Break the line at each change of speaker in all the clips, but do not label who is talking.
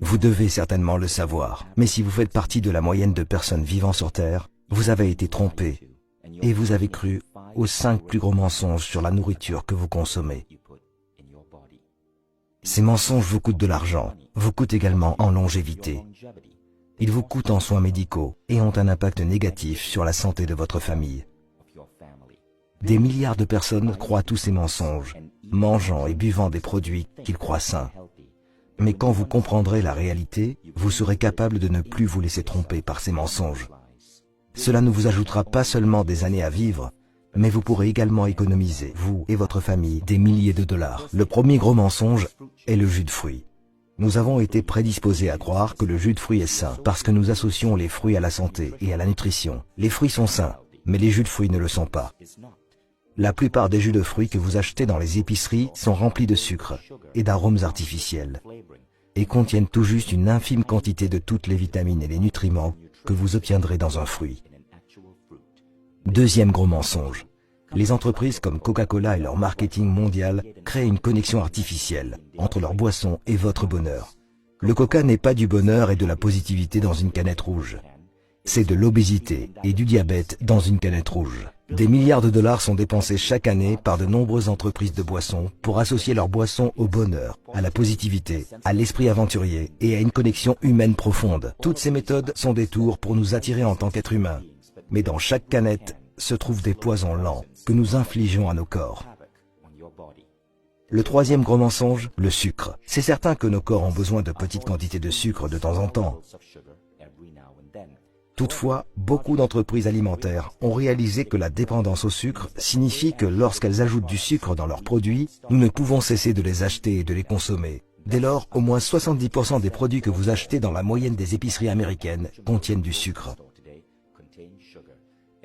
Vous devez certainement le savoir, mais si vous faites partie de la moyenne de personnes vivant sur Terre, vous avez été trompé et vous avez cru aux 5 plus gros mensonges sur la nourriture que vous consommez. Ces mensonges vous coûtent de l'argent, vous coûtent également en longévité. Ils vous coûtent en soins médicaux et ont un impact négatif sur la santé de votre famille. Des milliards de personnes croient tous ces mensonges, mangeant et buvant des produits qu'ils croient sains. Mais quand vous comprendrez la réalité, vous serez capable de ne plus vous laisser tromper par ces mensonges. Cela ne vous ajoutera pas seulement des années à vivre, mais vous pourrez également économiser, vous et votre famille, des milliers de dollars. Le premier gros mensonge est le jus de fruits. Nous avons été prédisposés à croire que le jus de fruits est sain parce que nous associons les fruits à la santé et à la nutrition. Les fruits sont sains, mais les jus de fruits ne le sont pas. La plupart des jus de fruits que vous achetez dans les épiceries sont remplis de sucre et d'arômes artificiels et contiennent tout juste une infime quantité de toutes les vitamines et les nutriments que vous obtiendrez dans un fruit. Deuxième gros mensonge. Les entreprises comme Coca-Cola et leur marketing mondial créent une connexion artificielle entre leur boisson et votre bonheur. Le Coca n'est pas du bonheur et de la positivité dans une canette rouge. C'est de l'obésité et du diabète dans une canette rouge. Des milliards de dollars sont dépensés chaque année par de nombreuses entreprises de boissons pour associer leur boisson au bonheur, à la positivité, à l'esprit aventurier et à une connexion humaine profonde. Toutes ces méthodes sont des tours pour nous attirer en tant qu'êtres humains. Mais dans chaque canette se trouvent des poisons lents que nous infligeons à nos corps. Le troisième gros mensonge, le sucre. C'est certain que nos corps ont besoin de petites quantités de sucre de temps en temps. Toutefois, beaucoup d'entreprises alimentaires ont réalisé que la dépendance au sucre signifie que lorsqu'elles ajoutent du sucre dans leurs produits, nous ne pouvons cesser de les acheter et de les consommer. Dès lors, au moins 70% des produits que vous achetez dans la moyenne des épiceries américaines contiennent du sucre.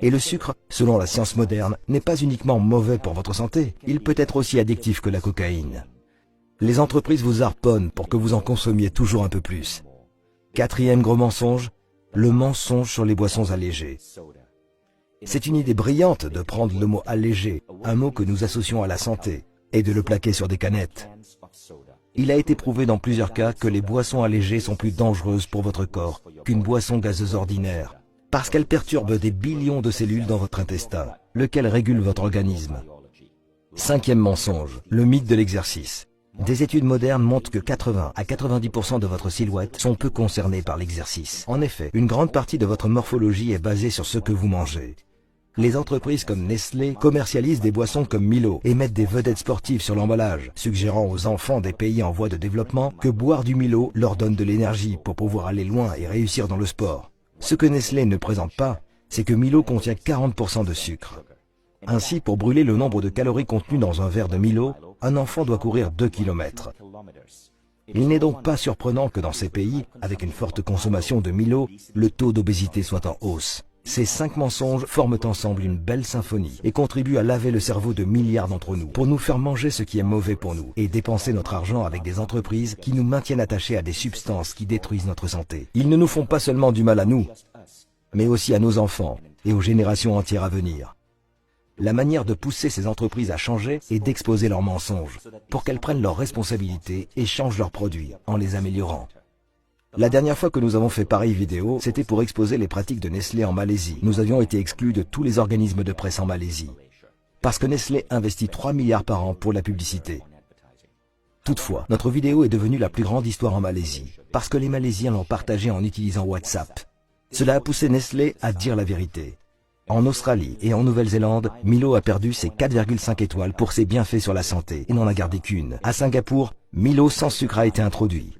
Et le sucre, selon la science moderne, n'est pas uniquement mauvais pour votre santé, il peut être aussi addictif que la cocaïne. Les entreprises vous harponnent pour que vous en consommiez toujours un peu plus. Quatrième gros mensonge, le mensonge sur les boissons allégées. C'est une idée brillante de prendre le mot allégé, un mot que nous associons à la santé, et de le plaquer sur des canettes. Il a été prouvé dans plusieurs cas que les boissons allégées sont plus dangereuses pour votre corps qu'une boisson gazeuse ordinaire, parce qu'elles perturbent des billions de cellules dans votre intestin, lequel régule votre organisme. Cinquième mensonge, le mythe de l'exercice. Des études modernes montrent que 80 à 90% de votre silhouette sont peu concernées par l'exercice. En effet, une grande partie de votre morphologie est basée sur ce que vous mangez. Les entreprises comme Nestlé commercialisent des boissons comme Milo et mettent des vedettes sportives sur l'emballage, suggérant aux enfants des pays en voie de développement que boire du Milo leur donne de l'énergie pour pouvoir aller loin et réussir dans le sport. Ce que Nestlé ne présente pas, c'est que Milo contient 40% de sucre. Ainsi, pour brûler le nombre de calories contenues dans un verre de Milo, un enfant doit courir 2 km. Il n'est donc pas surprenant que dans ces pays, avec une forte consommation de Milo, le taux d'obésité soit en hausse. Ces 5 mensonges forment ensemble une belle symphonie et contribuent à laver le cerveau de milliards d'entre nous pour nous faire manger ce qui est mauvais pour nous et dépenser notre argent avec des entreprises qui nous maintiennent attachés à des substances qui détruisent notre santé. Ils ne nous font pas seulement du mal à nous, mais aussi à nos enfants et aux générations entières à venir. La manière de pousser ces entreprises à changer est d'exposer leurs mensonges pour qu'elles prennent leurs responsabilités et changent leurs produits en les améliorant. La dernière fois que nous avons fait pareille vidéo, c'était pour exposer les pratiques de Nestlé en Malaisie. Nous avions été exclus de tous les organismes de presse en Malaisie, parce que Nestlé investit 3 milliards par an pour la publicité. Toutefois, notre vidéo est devenue la plus grande histoire en Malaisie, parce que les Malaisiens l'ont partagée en utilisant WhatsApp. Cela a poussé Nestlé à dire la vérité. En Australie et en Nouvelle-Zélande, Milo a perdu ses 4,5 étoiles pour ses bienfaits sur la santé et n'en a gardé qu'une. À Singapour, Milo sans sucre a été introduit.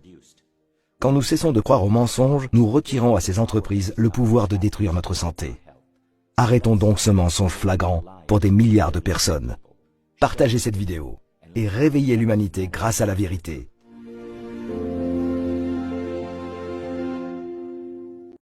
Quand nous cessons de croire aux mensonges, nous retirons à ces entreprises le pouvoir de détruire notre santé. Arrêtons donc ce mensonge flagrant pour des milliards de personnes. Partagez cette vidéo et réveillez l'humanité grâce à la vérité.